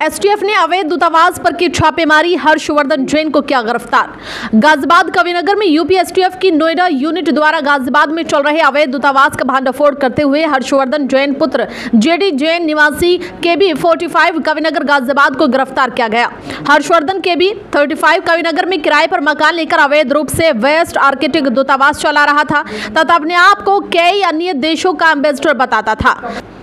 STF ने अवैध दूतावास पर की छापेमारी, हर्षवर्धन जैन को किया गिरफ्तार। गाजियाबाद कविनगर में यूपी एसटीएफ की नोएडा यूनिट द्वारा गाजियाबाद में चल रहे अवैध दूतावास का भांडाफोड़ करते हुए हर्षवर्धन जैन पुत्र जेडी जैन निवासी केबी 45 कविनगर गाजियाबाद को गिरफ्तार किया गया। हर्षवर्धन केबी 35 कविनगर में किराए पर मकान लेकर अवैध रूप से वेस्ट आर्किटिक दूतावास चला रहा था तथा अपने आप को कई अन्य देशों का एम्बेसडर बताता था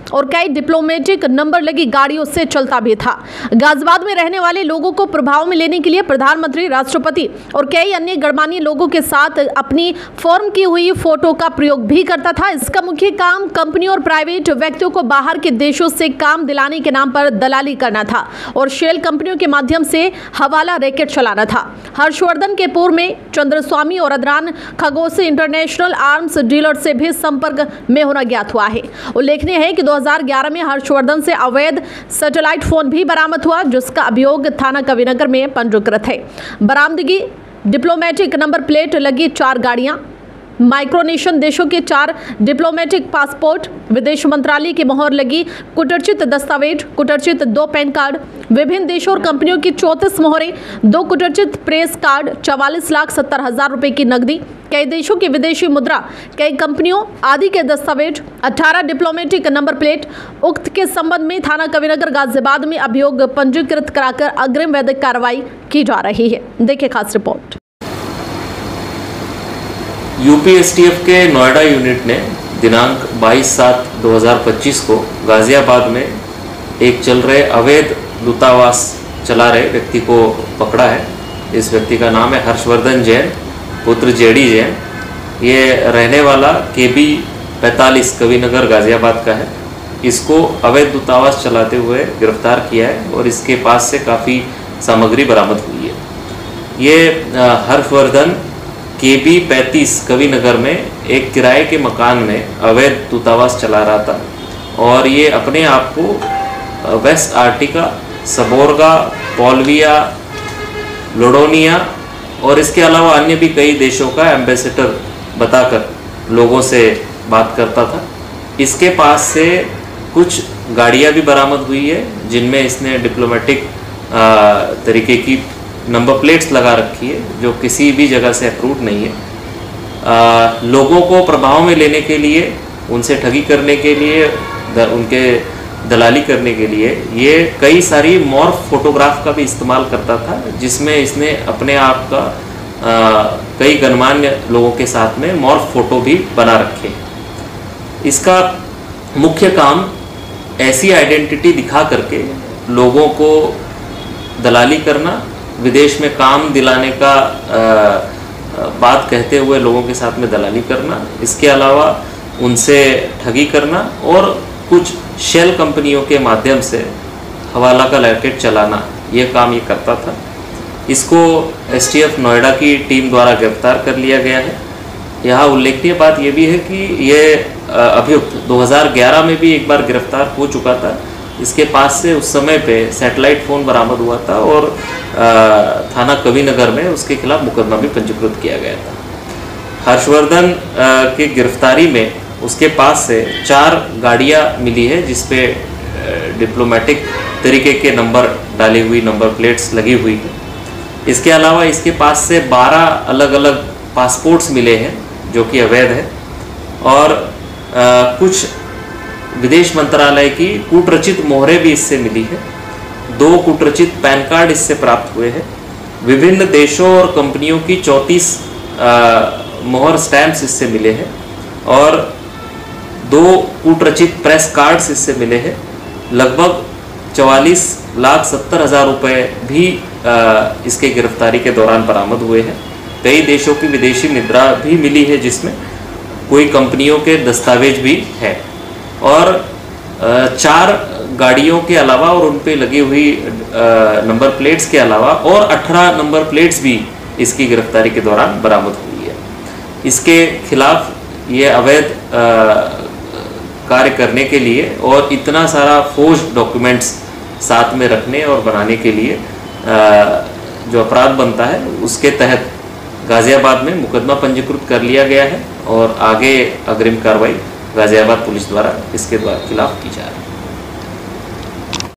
और कई डिप्लोमेटिक नंबर लगी गाड़ियों से चलता भी था। गाजियाबाद में रहने वाले लोगों को प्रभाव में लेने के लिए प्रधानमंत्री, राष्ट्रपति और कई अन्य गणमान्य लोगों के साथ अपनी फॉर्म की हुई फोटो का प्रयोग भी करता था। इसका मुख्य काम कंपनी और प्राइवेट व्यक्तियों को बाहर के देशों से काम दिलाने के नाम पर दलाली करना था और शेल कंपनियों के माध्यम से हवाला रैकेट चलाना था। हर्षवर्धन के पूर्व में चंद्रस्वामी और अदरान खगोसे इंटरनेशनल आर्म्स डीलर से भी संपर्क में होना ज्ञात हुआ है। उल्लेखनीय है कि 2011 में हर्षवर्धन से अवैध सैटेलाइट फोन भी बरामद हुआ, जिसका अभियोग थाना कविनगर में पंजीकृत है। बरामदगी डिप्लोमेटिक नंबर प्लेट लगी 4 गाड़ियां, माइक्रोनेशियन देशों के 4 डिप्लोमेटिक पासपोर्ट, विदेश मंत्रालय की मोहर लगी कुटरचित दस्तावेज, कुटरचित 2 पैन कार्ड, विभिन्न देशों और कंपनियों की 34 मोहरें, 2 कुटरचित प्रेस कार्ड, 44,70,000 रुपए की नकदी, कई देशों की विदेशी मुद्रा, कई कंपनियों आदि के दस्तावेज, 18 डिप्लोमेटिक नंबर प्लेट। उक्त के संबंध में थाना कविनगर गाजियाबाद में अभियोग पंजीकृत कराकर अग्रिम वैधिक कार्रवाई की जा रही है। देखिए खास रिपोर्ट। यूपी एसटीएफ के नोएडा यूनिट ने दिनांक 22/7/2025 को गाजियाबाद में एक चल रहे अवैध दूतावास चला रहे व्यक्ति को पकड़ा है। इस व्यक्ति का नाम है हर्षवर्धन जैन पुत्र जेडी जैन। ये रहने वाला केबी 45 कविनगर गाजियाबाद का है। इसको अवैध दूतावास चलाते हुए गिरफ्तार किया है और इसके पास से काफ़ी सामग्री बरामद हुई है। ये हर्षवर्धन केबी 35 कविनगर में एक किराए के मकान में अवैध दूतावास चला रहा था और ये अपने आप को वेस्ट आर्टिका, सबोर्गा, पोल्विया, लोडोनिया और इसके अलावा अन्य भी कई देशों का एम्बेसडर बताकर लोगों से बात करता था। इसके पास से कुछ गाड़ियां भी बरामद हुई है जिनमें इसने डिप्लोमेटिक तरीके की नंबर प्लेट्स लगा रखी है जो किसी भी जगह से अप्रूव नहीं है। लोगों को प्रभाव में लेने के लिए, उनसे ठगी करने के लिए, उनके दलाली करने के लिए ये कई सारी मॉर्फ फोटोग्राफ का भी इस्तेमाल करता था, जिसमें इसने अपने आप का कई गणमान्य लोगों के साथ में मॉर्फ फोटो भी बना रखे। इसका मुख्य काम ऐसी आइडेंटिटी दिखा करके लोगों को दलाली करना, विदेश में काम दिलाने का बात कहते हुए लोगों के साथ में दलाली करना, इसके अलावा उनसे ठगी करना और कुछ शेल कंपनियों के माध्यम से हवाला का रैकेट चलाना, ये काम ये करता था। इसको एसटीएफ नोएडा की टीम द्वारा गिरफ्तार कर लिया गया है। यहाँ उल्लेखनीय बात ये भी है कि ये अभियुक्त 2011 में भी एक बार गिरफ्तार हो चुका था। इसके पास से उस समय पे सैटेलाइट फ़ोन बरामद हुआ था और थाना कविनगर में उसके खिलाफ मुकदमा भी पंजीकृत किया गया था। हर्षवर्धन की गिरफ्तारी में उसके पास से 4 गाड़ियां मिली है जिसपे डिप्लोमेटिक तरीके के नंबर डाली हुई नंबर प्लेट्स लगी हुई है। इसके अलावा इसके पास से 12 अलग अलग पासपोर्ट्स मिले हैं जो कि अवैध है और कुछ विदेश मंत्रालय की कूटरचित मोहरें भी इससे मिली है। 2 कूटरचित पैन कार्ड इससे प्राप्त हुए हैं। विभिन्न देशों और कंपनियों की 34 मोहर स्टैम्प्स इससे मिले हैं और 2 कूटरचित प्रेस कार्ड्स इससे मिले हैं। लगभग 44,70,000 रुपये भी इसके गिरफ्तारी के दौरान बरामद हुए हैं। कई देशों की विदेशी मुद्रा भी मिली है जिसमें कोई कंपनियों के दस्तावेज भी है और 4 गाड़ियों के अलावा और उन पे लगी हुई नंबर प्लेट्स के अलावा और 18 नंबर प्लेट्स भी इसकी गिरफ्तारी के दौरान बरामद हुई है। इसके खिलाफ ये अवैध कार्य करने के लिए और इतना सारा फोर्ज डॉक्यूमेंट्स साथ में रखने और बनाने के लिए जो अपराध बनता है उसके तहत गाजियाबाद में मुकदमा पंजीकृत कर लिया गया है और आगे अग्रिम कार्रवाई गाजियाबाद पुलिस द्वारा इसके खिलाफ की जा रही है।